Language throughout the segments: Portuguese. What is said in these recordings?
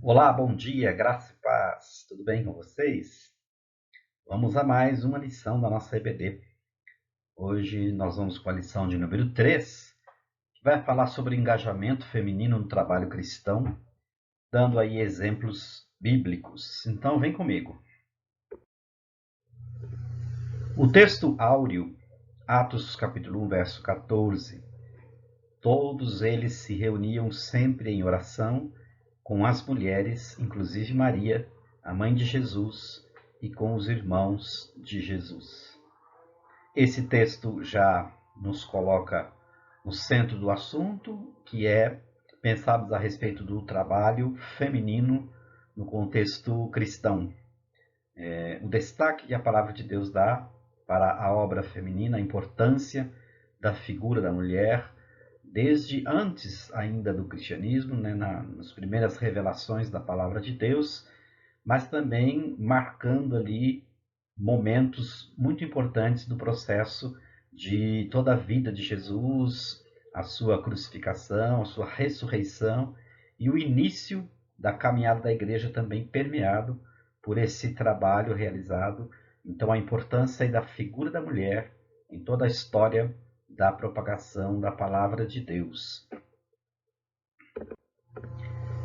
Olá, bom dia, graça e paz. Tudo bem com vocês? Vamos a mais uma lição da nossa EBD. Hoje nós vamos com a lição de número 3, que vai falar sobre engajamento feminino no trabalho cristão, dando aí exemplos bíblicos. Então vem comigo. O texto áureo, Atos capítulo 1, verso 14. Todos eles se reuniam sempre em oração com as mulheres, inclusive Maria, a mãe de Jesus, e com os irmãos de Jesus. Esse texto já nos coloca no centro do assunto, que é pensarmos a respeito do trabalho feminino no contexto cristão. O destaque que a palavra de Deus dá para a obra feminina, a importância da figura da mulher, desde antes ainda do cristianismo, nas primeiras revelações da palavra de Deus, mas também marcando ali momentos muito importantes do processo de toda a vida de Jesus, a sua crucificação, a sua ressurreição e o início da caminhada da igreja também permeado por esse trabalho realizado. Então, a importância da figura da mulher em toda a história da propagação da palavra de Deus.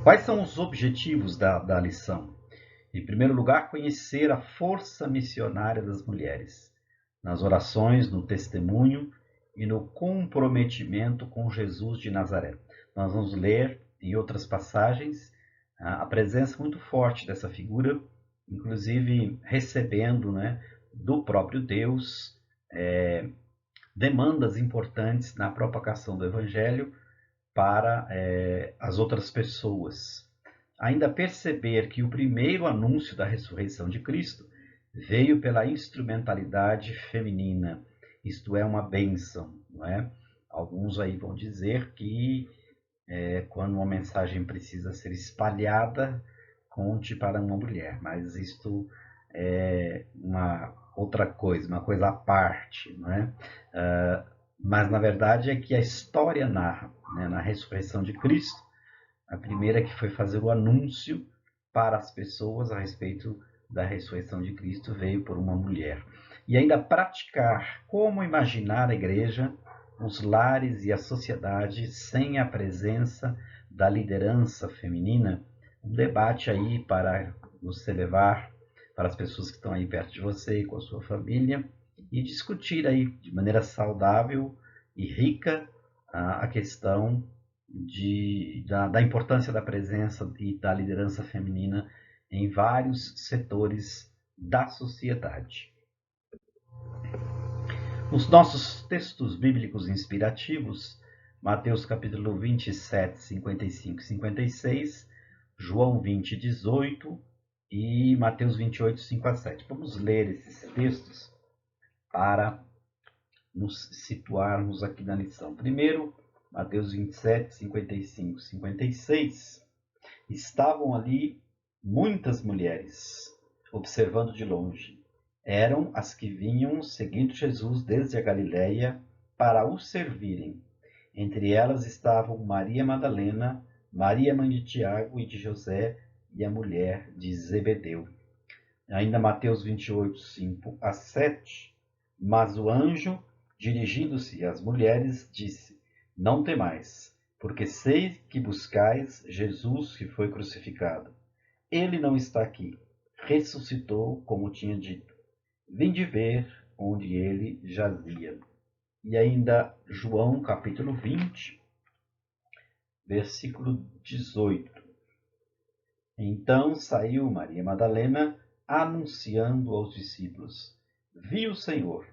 Quais são os objetivos da lição? Em primeiro lugar, conhecer a força missionária das mulheres, nas orações, no testemunho e no comprometimento com Jesus de Nazaré. Nós vamos ler em outras passagens a presença muito forte dessa figura, inclusive recebendo, do próprio Deus demandas importantes na propagação do Evangelho para as outras pessoas. Ainda perceber que o primeiro anúncio da ressurreição de Cristo veio pela instrumentalidade feminina. Isto é uma bênção, não é? Alguns aí vão dizer que quando uma mensagem precisa ser espalhada, conte para uma mulher, mas isto é uma outra coisa, uma coisa à parte, não é? Mas na verdade é que a história narra, na ressurreição de Cristo, a primeira que foi fazer o anúncio para as pessoas a respeito da ressurreição de Cristo veio por uma mulher. E ainda praticar como imaginar a igreja, os lares e a sociedade sem a presença da liderança feminina. Um debate aí para você levar para as pessoas que estão aí perto de você, com a sua família, e discutir aí de maneira saudável e rica a questão da importância da presença e da liderança feminina em vários setores da sociedade. Nos nossos textos bíblicos inspirativos, Mateus capítulo 27, 55 e 56, João 20, 18 e Mateus 28, 5 a 7. Vamos ler esses textos para nos situarmos aqui na lição. Primeiro, Mateus 27, 55, 56. Estavam ali muitas mulheres, observando de longe. Eram as que vinham seguindo Jesus desde a Galiléia para o servirem. Entre elas estavam Maria Madalena, Maria mãe de Tiago e de José e a mulher de Zebedeu. Ainda Mateus 28, 5 a 7. Mas o anjo, dirigindo-se às mulheres, disse: Não temais, porque sei que buscais Jesus que foi crucificado. Ele não está aqui, ressuscitou, como tinha dito. Vinde ver onde ele jazia. E ainda João capítulo 20, versículo 18. Então saiu Maria Madalena anunciando aos discípulos: Vi o Senhor,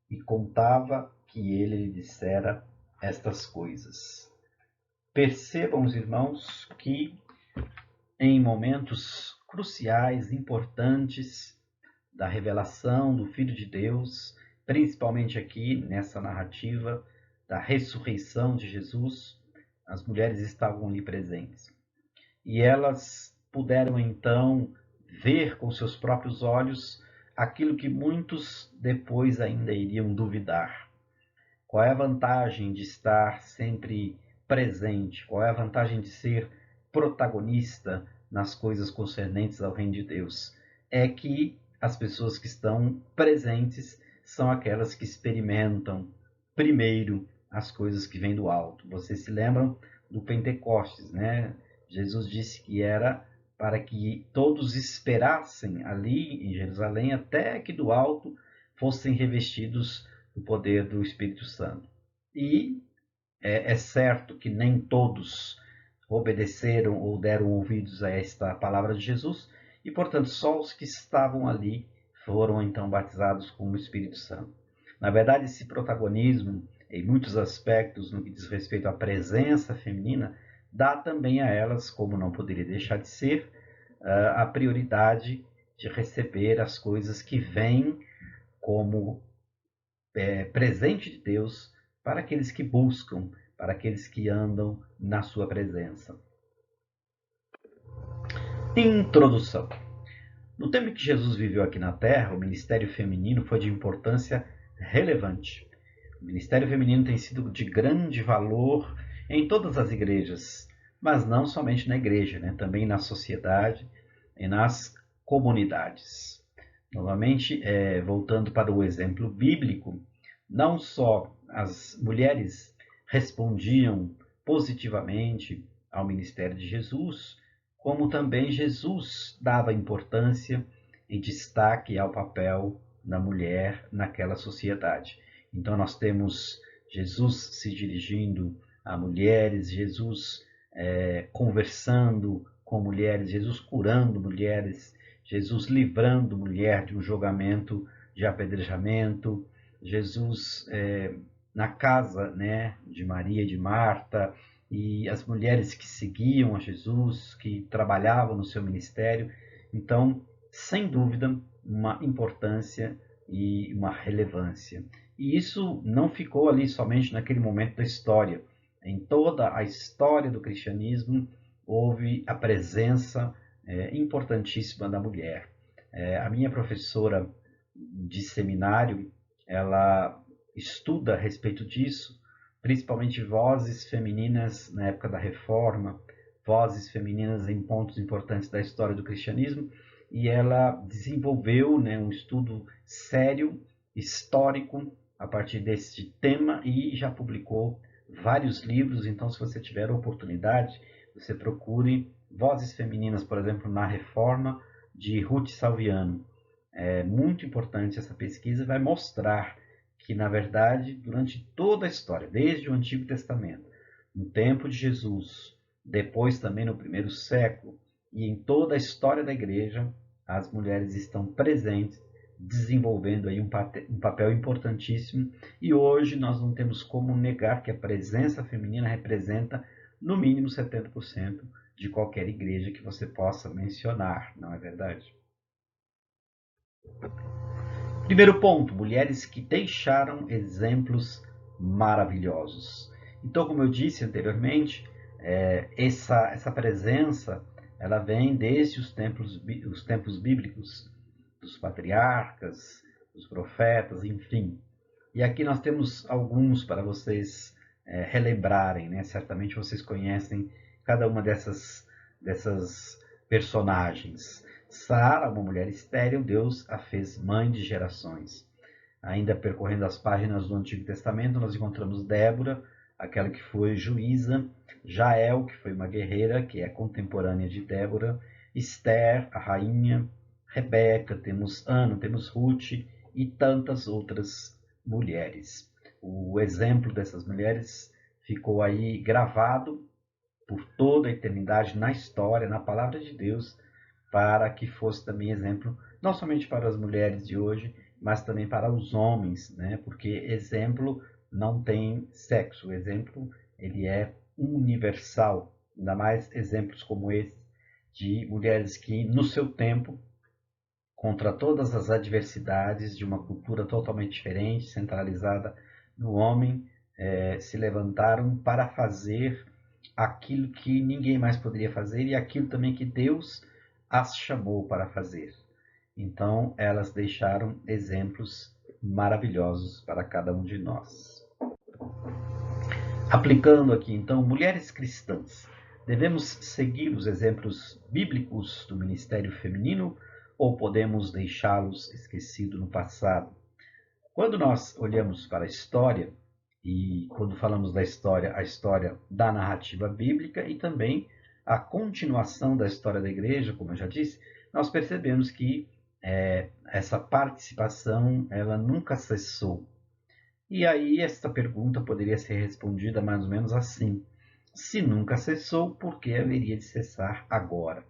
e contava que ele lhe dissera estas coisas. Percebam, os irmãos, que em momentos cruciais, importantes da revelação do Filho de Deus, principalmente aqui nessa narrativa da ressurreição de Jesus, as mulheres estavam ali presentes. E elas puderam então ver com seus próprios olhos aquilo que muitos depois ainda iriam duvidar. Qual é a vantagem de estar sempre presente? Qual é a vantagem de ser protagonista nas coisas concernentes ao reino de Deus é que as pessoas que estão presentes são aquelas que experimentam primeiro as coisas que vêm do alto. Vocês se lembram do Pentecostes, né? Jesus disse que era para que todos esperassem ali em Jerusalém até que do alto fossem revestidos do poder do Espírito Santo. E é certo que nem todos obedeceram ou deram ouvidos a esta palavra de Jesus, e portanto só os que estavam ali foram então batizados com o Espírito Santo. Na verdade, esse protagonismo, em muitos aspectos, no que diz respeito à presença feminina, dá também a elas, como não poderia deixar de ser, a prioridade de receber as coisas que vêm como presente de Deus para aqueles que buscam, para aqueles que andam na sua presença. Introdução. No tempo em que Jesus viveu aqui na Terra, o ministério feminino foi de importância relevante. O ministério feminino tem sido de grande valor em todas as igrejas, mas não somente na igreja, né? Também na sociedade e nas comunidades. Novamente, voltando para o exemplo bíblico, não só as mulheres respondiam positivamente ao ministério de Jesus, como também Jesus dava importância e destaque ao papel da mulher naquela sociedade. Então nós temos Jesus se dirigindo a mulheres, Jesus conversando com mulheres, Jesus curando mulheres, Jesus livrando mulher de um julgamento de apedrejamento, Jesus na casa, né, de Maria e de Marta, e as mulheres que seguiam a Jesus, que trabalhavam no seu ministério. Então, sem dúvida, uma importância e uma relevância. E isso não ficou ali somente naquele momento da história. Em toda a história do cristianismo, houve a presença importantíssima da mulher. A minha professora de seminário, ela estuda a respeito disso, principalmente vozes femininas na época da Reforma, vozes femininas em pontos importantes da história do cristianismo, e ela desenvolveu, né, um estudo sério, histórico, a partir desse tema, e já publicou vários livros. Então, se você tiver a oportunidade, você procure Vozes Femininas, por exemplo, na Reforma, de Ruth Salviano. É muito importante essa pesquisa, vai mostrar que, na verdade, durante toda a história, desde o Antigo Testamento, no tempo de Jesus, depois também no primeiro século, e em toda a história da igreja, as mulheres estão presentes, desenvolvendo aí um papel importantíssimo, e hoje nós não temos como negar que a presença feminina representa no mínimo 70% de qualquer igreja que você possa mencionar, não é verdade? Primeiro ponto, mulheres que deixaram exemplos maravilhosos. Então, como eu disse anteriormente, essa presença ela vem desde os tempos bíblicos, dos patriarcas, dos profetas, enfim. E aqui nós temos alguns para vocês relembrarem, né? Certamente vocês conhecem cada uma dessas personagens. Sara, uma mulher estéril, Deus a fez mãe de gerações. Ainda percorrendo as páginas do Antigo Testamento, nós encontramos Débora, aquela que foi juíza, Jael, que foi uma guerreira, que é contemporânea de Débora, Esther, a rainha, Rebeca, temos Ana, temos Ruth e tantas outras mulheres. O exemplo dessas mulheres ficou aí gravado por toda a eternidade na história, na palavra de Deus, para que fosse também exemplo, não somente para as mulheres de hoje, mas também para os homens, né? Porque exemplo não tem sexo, o exemplo ele é universal, ainda mais exemplos como esse de mulheres que no seu tempo, contra todas as adversidades de uma cultura totalmente diferente, centralizada no homem, se levantaram para fazer aquilo que ninguém mais poderia fazer e aquilo também que Deus as chamou para fazer. Então, elas deixaram exemplos maravilhosos para cada um de nós. Aplicando aqui, então, mulheres cristãs. Devemos seguir os exemplos bíblicos do ministério feminino ou podemos deixá-los esquecidos no passado? Quando nós olhamos para a história, e quando falamos da história, a história da narrativa bíblica e também a continuação da história da igreja, como eu já disse, nós percebemos que essa participação ela nunca cessou. E aí esta pergunta poderia ser respondida mais ou menos assim: se nunca cessou, por que haveria de cessar agora?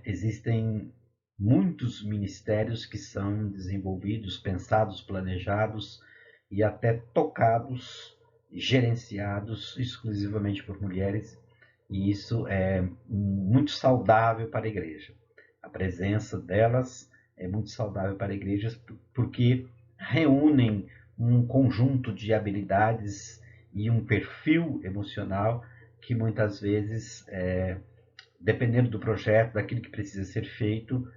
Existem muitos ministérios que são desenvolvidos, pensados, planejados e até tocados, gerenciados exclusivamente por mulheres, e isso é muito saudável para a igreja. A presença delas é muito saudável para a igreja porque reúnem um conjunto de habilidades e um perfil emocional que muitas vezes, dependendo do projeto, daquilo que precisa ser feito,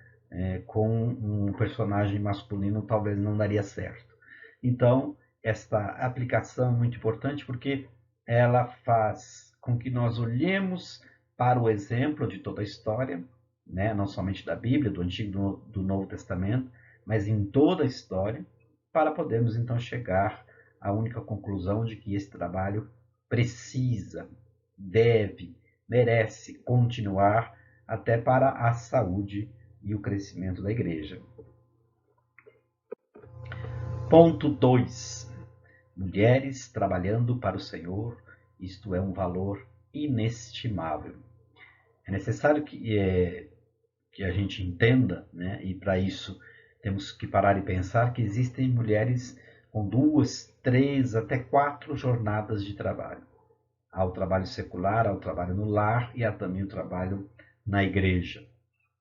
com um personagem masculino talvez não daria certo. Então, esta aplicação é muito importante porque ela faz com que nós olhemos para o exemplo de toda a história, né? Não somente da Bíblia, do Antigo e do Novo Testamento, mas em toda a história, para podermos então chegar à única conclusão de que esse trabalho precisa, deve, merece continuar até para a saúde e o crescimento da igreja. Ponto 2. Mulheres trabalhando para o Senhor, isto é um valor inestimável. É necessário que a gente entenda, né? E para isso temos que parar e pensar que existem mulheres com 2, 3, até 4 jornadas de trabalho. Há o trabalho secular, há o trabalho no lar e há também o trabalho na igreja.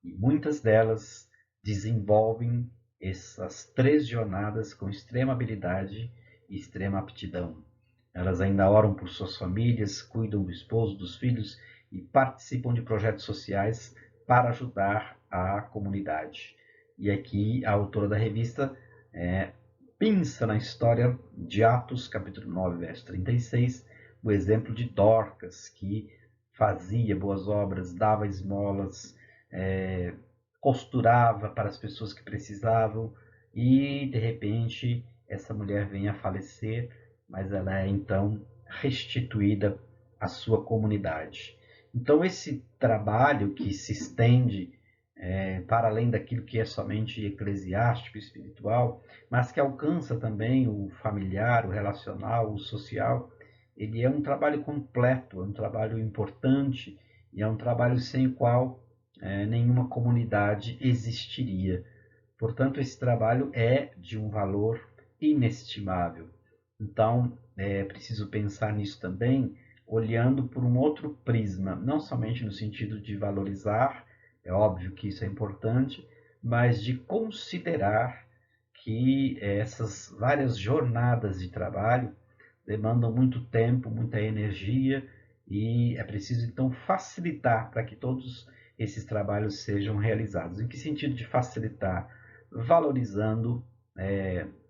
E muitas delas desenvolvem essas 3 jornadas com extrema habilidade e extrema aptidão. Elas ainda oram por suas famílias, cuidam do esposo, dos filhos e participam de projetos sociais para ajudar a comunidade. E aqui a autora da revista pensa na história de Atos, capítulo 9, verso 36, o exemplo de Dorcas, que fazia boas obras, dava esmolas, costurava para as pessoas que precisavam e, de repente, essa mulher vem a falecer, mas ela é então restituída à sua comunidade. Então, esse trabalho que se estende para além daquilo que é somente eclesiástico, espiritual, mas que alcança também o familiar, o relacional, o social, ele é um trabalho completo, é um trabalho importante e é um trabalho sem o qual nenhuma comunidade existiria. Portanto, esse trabalho é de um valor inestimável. Então, é preciso pensar nisso também, olhando por um outro prisma, não somente no sentido de valorizar, é óbvio que isso é importante, mas de considerar que essas várias jornadas de trabalho demandam muito tempo, muita energia e é preciso então facilitar para que todos esses trabalhos sejam realizados. Em que sentido de facilitar? Valorizando,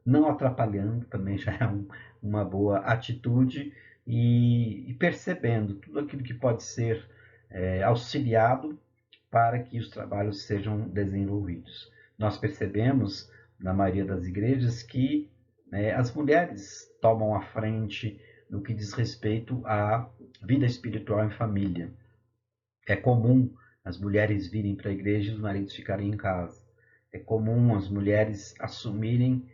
não atrapalhando, também já é uma boa atitude, e percebendo tudo aquilo que pode ser auxiliado para que os trabalhos sejam desenvolvidos. Nós percebemos, na maioria das igrejas, que as mulheres tomam a frente no que diz respeito à vida espiritual em família. É comum as mulheres virem para a igreja e os maridos ficarem em casa. É comum as mulheres assumirem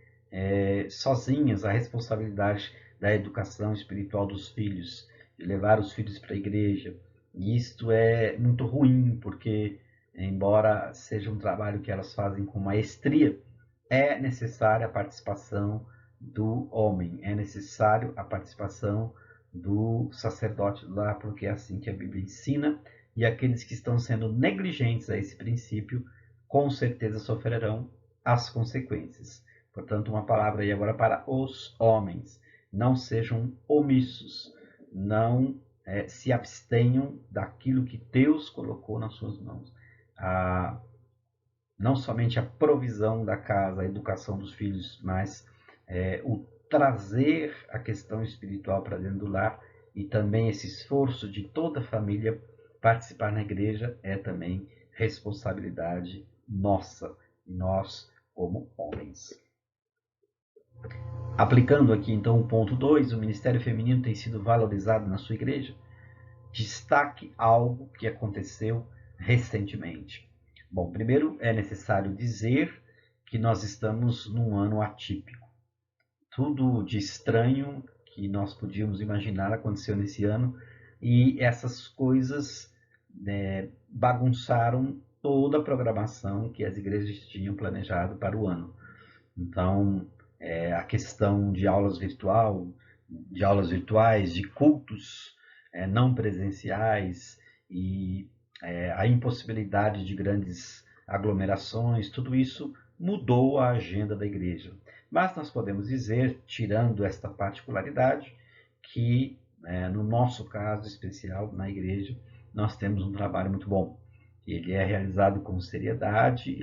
sozinhas a responsabilidade da educação espiritual dos filhos, de levar os filhos para a igreja. E isto é muito ruim, porque, embora seja um trabalho que elas fazem com maestria, é necessária a participação do homem, é necessário a participação do sacerdote do lar, porque é assim que a Bíblia ensina, e aqueles que estão sendo negligentes a esse princípio, com certeza sofrerão as consequências. Portanto, uma palavra aí agora para os homens: não sejam omissos, não se abstenham daquilo que Deus colocou nas suas mãos. Não somente a provisão da casa, a educação dos filhos, mas o trazer a questão espiritual para dentro do lar e também esse esforço de toda a família participar na igreja é também responsabilidade nossa, nós como homens. Aplicando aqui então o ponto 2, o ministério feminino tem sido valorizado na sua igreja? Destaque algo que aconteceu recentemente. Bom, primeiro é necessário dizer que nós estamos num ano atípico. Tudo de estranho que nós podíamos imaginar aconteceu nesse ano, e essas coisas bagunçaram toda a programação que as igrejas tinham planejado para o ano. Então, a questão de aulas virtuais, de cultos não presenciais e a impossibilidade de grandes aglomerações, tudo isso mudou a agenda da igreja. Mas nós podemos dizer, tirando esta particularidade, que no nosso caso especial na igreja, nós temos um trabalho muito bom. Ele é realizado com seriedade,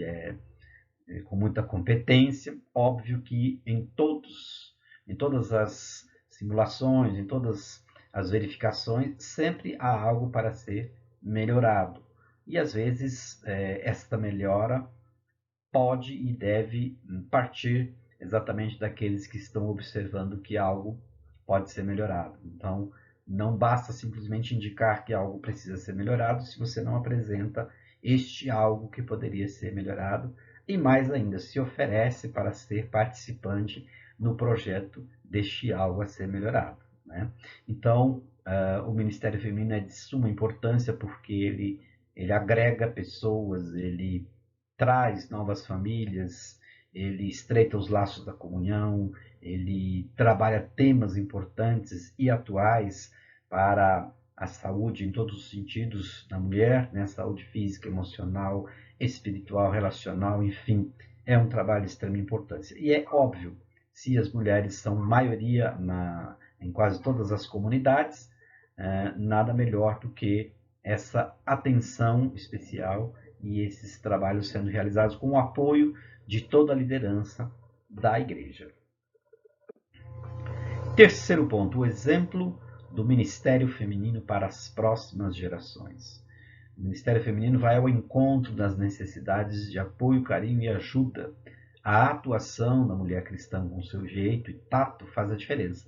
com muita competência. Óbvio que em todas as simulações, em todas as verificações, sempre há algo para ser melhorado. E às vezes esta melhora pode e deve partir exatamente daqueles que estão observando que algo pode ser melhorado. Então, não basta simplesmente indicar que algo precisa ser melhorado se você não apresenta este algo que poderia ser melhorado, e mais ainda, se oferece para ser participante no projeto deste algo a ser melhorado, né? Então, o Ministério Feminino é de suma importância porque ele agrega pessoas, ele traz novas famílias, ele estreita os laços da comunhão, ele trabalha temas importantes e atuais para a saúde em todos os sentidos da mulher, né? Saúde física, emocional, espiritual, relacional, enfim, é um trabalho de extrema importância. E é óbvio, se as mulheres são maioria em quase todas as comunidades, nada melhor do que essa atenção especial e esses trabalhos sendo realizados com o apoio de toda a liderança da igreja. Terceiro ponto, o exemplo do ministério feminino para as próximas gerações. O ministério feminino vai ao encontro das necessidades de apoio, carinho e ajuda. A atuação da mulher cristã com seu jeito e tato faz a diferença.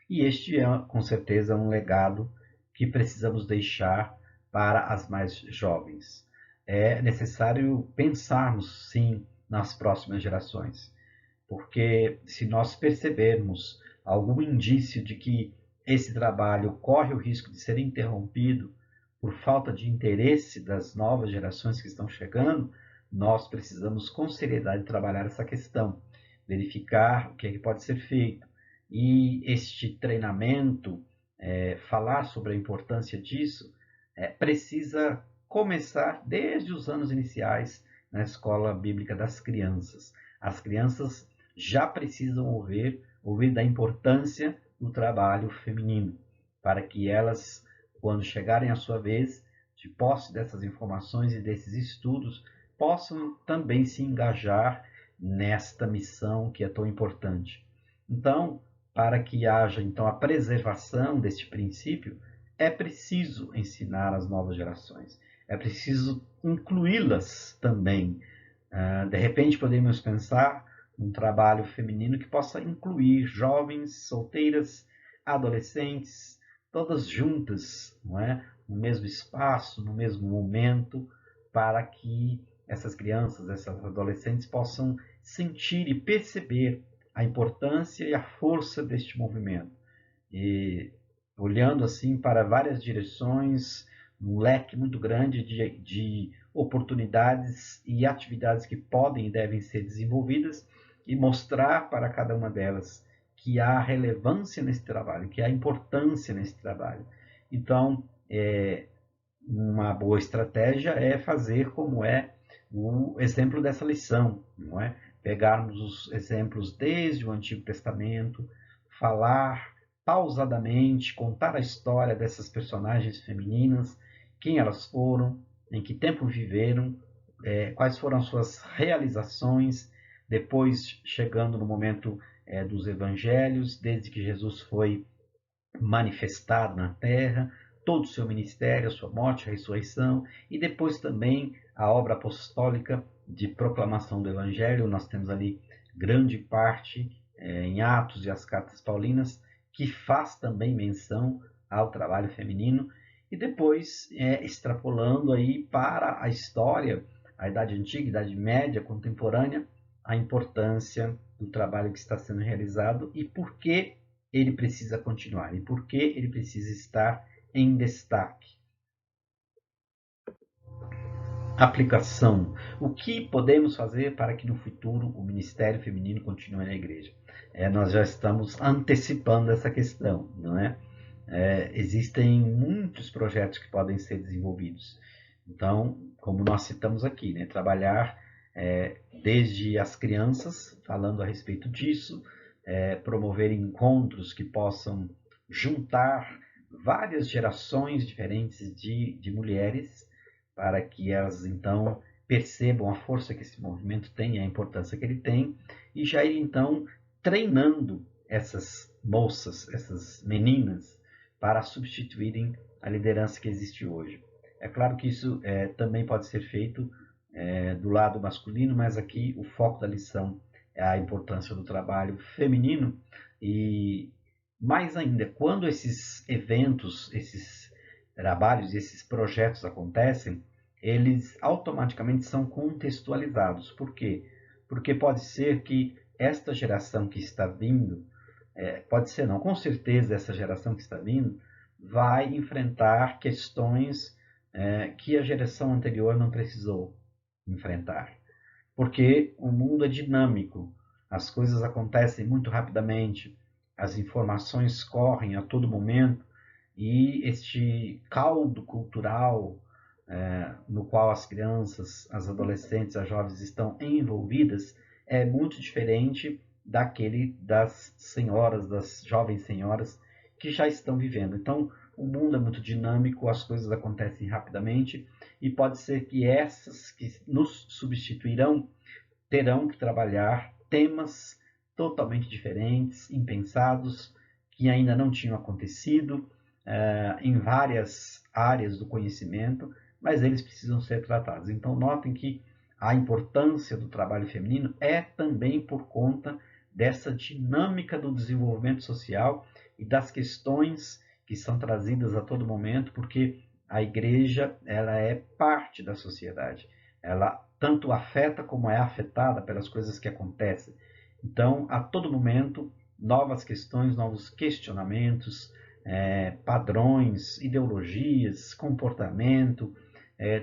E este é, com certeza, um legado que precisamos deixar para as mais jovens. É necessário pensarmos, sim, nas próximas gerações, porque se nós percebermos algum indício de que esse trabalho corre o risco de ser interrompido por falta de interesse das novas gerações que estão chegando, nós precisamos com seriedade trabalhar essa questão, verificar o que pode ser feito. E este treinamento, falar sobre a importância disso, precisa começar desde os anos iniciais na escola bíblica das crianças. As crianças já precisam ouvir da importância do trabalho feminino, para que elas, quando chegarem à sua vez, de posse dessas informações e desses estudos, possam também se engajar nesta missão que é tão importante. Então, para que haja então a preservação deste princípio, é preciso ensinar as novas gerações, é preciso incluí-las também. De repente podemos pensar num trabalho feminino que possa incluir jovens, solteiras, adolescentes, todas juntas, não é? No mesmo espaço, no mesmo momento, para que essas crianças, essas adolescentes possam sentir e perceber a importância e a força deste movimento. E olhando assim para várias direções, um leque muito grande de oportunidades e atividades que podem e devem ser desenvolvidas, e mostrar para cada uma delas que há relevância nesse trabalho, que há importância nesse trabalho. Então, uma boa estratégia é fazer como é o exemplo dessa lição, não é? Pegarmos os exemplos desde o Antigo Testamento, falar pausadamente, contar a história dessas personagens femininas, quem elas foram, em que tempo viveram, quais foram as suas realizações, depois chegando no momento dos evangelhos, desde que Jesus foi manifestado na terra, todo o seu ministério, a sua morte, a ressurreição, e depois também a obra apostólica de proclamação do Evangelho. Nós temos ali grande parte em Atos e as cartas paulinas, que faz também menção ao trabalho feminino, e depois extrapolando aí para a história, a Idade Antiga, Idade Média, contemporânea, a importância do trabalho que está sendo realizado e por que ele precisa continuar e por que ele precisa estar em destaque. Aplicação. O que podemos fazer para que no futuro o ministério feminino continue na igreja? Nós já estamos antecipando essa questão, não é? Existem muitos projetos que podem ser desenvolvidos. Então, como nós citamos aqui, né, trabalhar desde as crianças, falando a respeito disso, promover encontros que possam juntar várias gerações diferentes de mulheres, para que elas então percebam a força que esse movimento tem, a importância que ele tem, e já ir então treinando essas moças, essas meninas, para substituírem a liderança que existe hoje. É claro que isso também pode ser feito do lado masculino, mas aqui o foco da lição é a importância do trabalho feminino, e mais ainda, quando esses eventos, esses trabalhos, esses projetos acontecem, eles automaticamente são contextualizados. Por quê? Porque pode ser que esta geração que está vindo, pode ser não, com certeza essa geração que está vindo vai enfrentar questões que a geração anterior não precisou enfrentar. Porque o mundo é dinâmico, as coisas acontecem muito rapidamente, as informações correm a todo momento, e este caldo cultural no qual as crianças, as adolescentes, as jovens estão envolvidas é muito diferente daquele das senhoras, das jovens senhoras que já estão vivendo. Então, o mundo é muito dinâmico, as coisas acontecem rapidamente, e pode ser que essas que nos substituirão terão que trabalhar temas totalmente diferentes, impensados, que ainda não tinham acontecido em várias áreas do conhecimento, mas eles precisam ser tratados. Então, notem que a importância do trabalho feminino é também por conta dessa dinâmica do desenvolvimento social e das questões que são trazidas a todo momento, porque a igreja ela é parte da sociedade. Ela tanto afeta como é afetada pelas coisas que acontecem. Então, a todo momento, novas questões, novos questionamentos, padrões, ideologias, comportamento,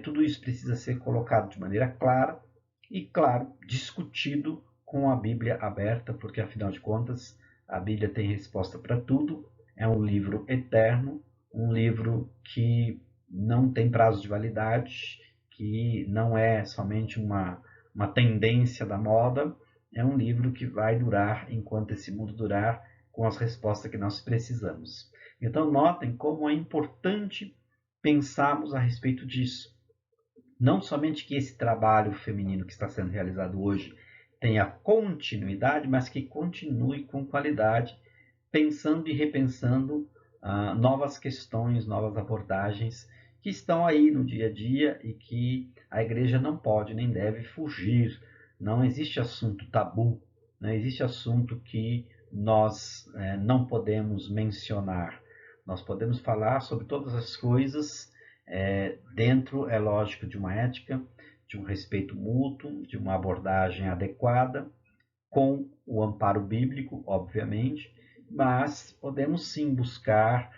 tudo isso precisa ser colocado de maneira clara e, claro, discutido com a Bíblia aberta, porque, afinal de contas, a Bíblia tem resposta para tudo, é um livro eterno, um livro que não tem prazo de validade, que não é somente uma tendência da moda, é um livro que vai durar enquanto esse mundo durar, com as respostas que nós precisamos. Então, notem como é importante pensarmos a respeito disso. Não somente que esse trabalho feminino que está sendo realizado hoje tenha continuidade, mas que continue com qualidade, pensando e repensando novas questões, novas abordagens que estão aí no dia a dia e que a igreja não pode nem deve fugir. Não existe assunto tabu, não existe assunto que nós não podemos mencionar. Nós podemos falar sobre todas as coisas dentro, é lógico, de uma ética, de um respeito mútuo, de uma abordagem adequada, com o amparo bíblico, obviamente, mas podemos sim buscar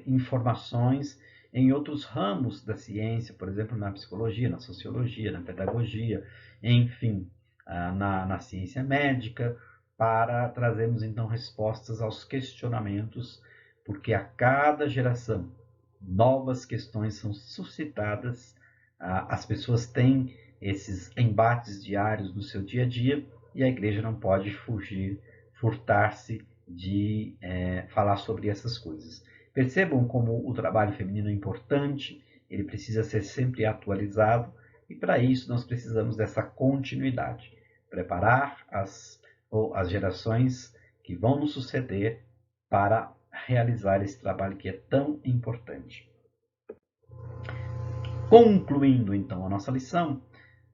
informações em outros ramos da ciência, por exemplo, na psicologia, na sociologia, na pedagogia, enfim, na ciência médica, para trazermos então respostas aos questionamentos, porque a cada geração novas questões são suscitadas, as pessoas têm esses embates diários no seu dia a dia, e a igreja não pode furtar-se de falar sobre essas coisas. Percebam como o trabalho feminino é importante, ele precisa ser sempre atualizado, e para isso nós precisamos dessa continuidade. Preparar as gerações que vão nos suceder para realizar esse trabalho que é tão importante. Concluindo então a nossa lição,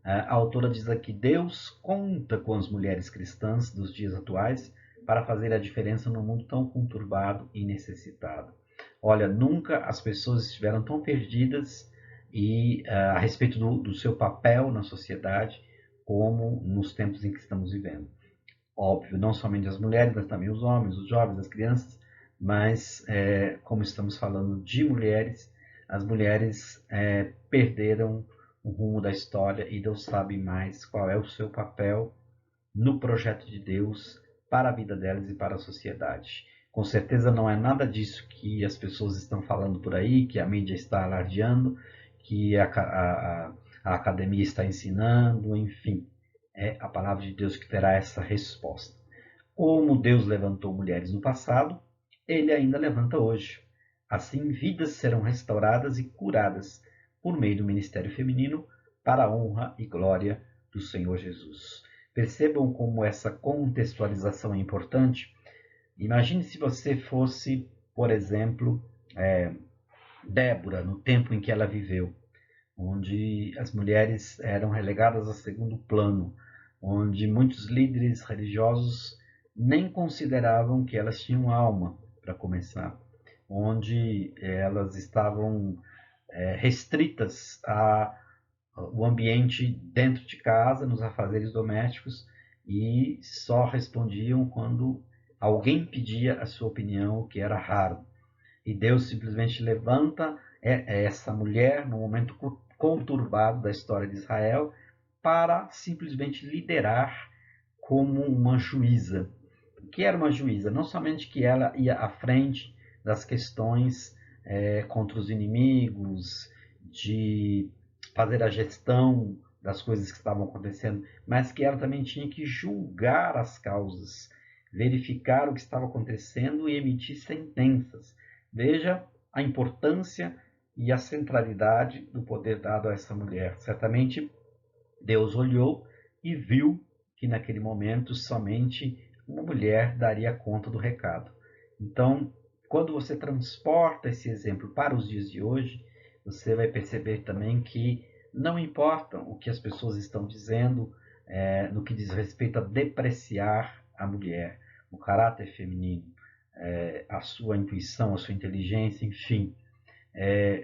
a autora diz aqui: Deus conta com as mulheres cristãs dos dias atuais para fazer a diferença num mundo tão conturbado e necessitado. Olha, nunca as pessoas estiveram tão perdidas a respeito do seu papel na sociedade como nos tempos em que estamos vivendo. Óbvio, não somente as mulheres, mas também os homens, os jovens, as crianças, mas como estamos falando de mulheres, as mulheres perderam o rumo da história e Deus sabe mais qual é o seu papel no projeto de Deus para a vida delas e para a sociedade. Com certeza não é nada disso que as pessoas estão falando por aí, que a mídia está alardeando, que a academia está ensinando, enfim. É a palavra de Deus que terá essa resposta. Como Deus levantou mulheres no passado, Ele ainda levanta hoje. Assim, vidas serão restauradas e curadas por meio do ministério feminino para a honra e glória do Senhor Jesus. Percebam como essa contextualização é importante. Imagine se você fosse, por exemplo, Débora, no tempo em que ela viveu, onde as mulheres eram relegadas a segundo plano, onde muitos líderes religiosos nem consideravam que elas tinham alma, para começar, onde elas estavam restritas ao ambiente dentro de casa, nos afazeres domésticos, e só respondiam quando alguém pedia a sua opinião, o que era raro. E Deus simplesmente levanta essa mulher no momento conturbado da história de Israel para simplesmente liderar como uma juíza. O que era uma juíza? Não somente que ela ia à frente das questões contra os inimigos, de fazer a gestão das coisas que estavam acontecendo, mas que ela também tinha que julgar as causas, verificar o que estava acontecendo e emitir sentenças. Veja a importância e a centralidade do poder dado a essa mulher. Certamente Deus olhou e viu que naquele momento somente uma mulher daria conta do recado. Então, quando você transporta esse exemplo para os dias de hoje, você vai perceber também que não importa o que as pessoas estão dizendo no que diz respeito a depreciar a mulher, o caráter feminino, a sua intuição, a sua inteligência, enfim.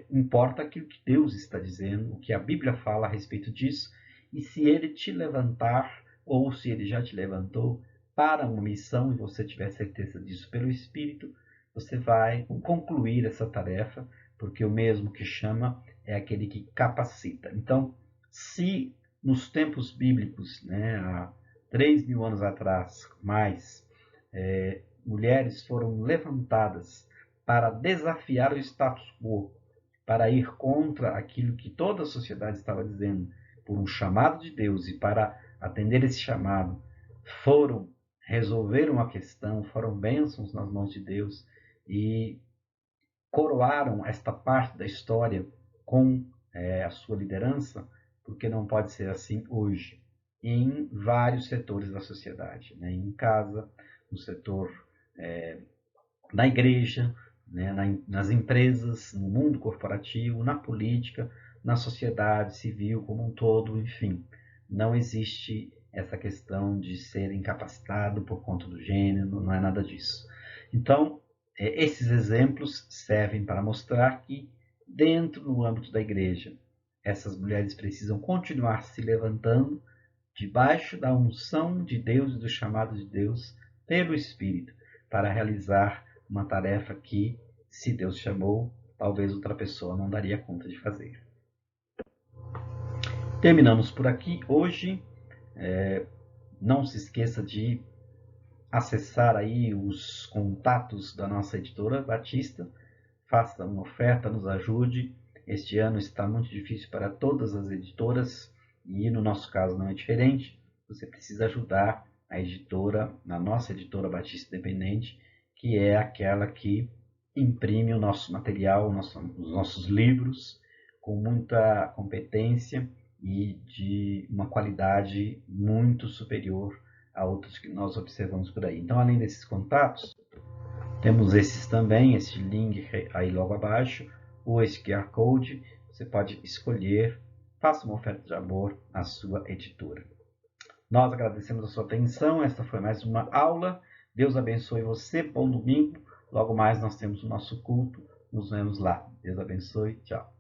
Importa aquilo que Deus está dizendo, o que a Bíblia fala a respeito disso, e se Ele te levantar, ou se Ele já te levantou para uma missão, e você tiver certeza disso pelo Espírito, você vai concluir essa tarefa, porque o mesmo que chama é aquele que capacita. Então, se nos tempos bíblicos, há 3.000 anos atrás, mais, mulheres foram levantadas para desafiar o status quo, para ir contra aquilo que toda a sociedade estava dizendo, por um chamado de Deus, e para atender esse chamado, resolveram a questão, foram bênçãos nas mãos de Deus e coroaram esta parte da história com a sua liderança, porque não pode ser assim hoje, em vários setores da sociedade, em casa, no setor da igreja, nas empresas, no mundo corporativo, na política, na sociedade civil como um todo, enfim. Não existe essa questão de ser incapacitado por conta do gênero, não é nada disso. Então, esses exemplos servem para mostrar que, dentro do âmbito da igreja, essas mulheres precisam continuar se levantando debaixo da unção de Deus e do chamado de Deus pelo Espírito, para realizar uma tarefa que, se Deus chamou, talvez outra pessoa não daria conta de fazer. Terminamos por aqui hoje. Não se esqueça de acessar aí os contatos da nossa editora Batista. Faça uma oferta, nos ajude. Este ano está muito difícil para todas as editoras e no nosso caso não é diferente. Você precisa ajudar a editora, a nossa editora Batista Independente, que é aquela que imprime o nosso material, os nossos livros com muita competência e de uma qualidade muito superior a outros que nós observamos por aí. Então, além desses contatos, Temos esses também, esse link aí logo abaixo, ou esse QR Code. Você pode escolher, faça uma oferta de amor à sua editora. Nós agradecemos a sua atenção. Esta foi mais uma aula. Deus abençoe você. Bom domingo. Logo mais nós temos o nosso culto. Nos vemos lá. Deus abençoe. Tchau.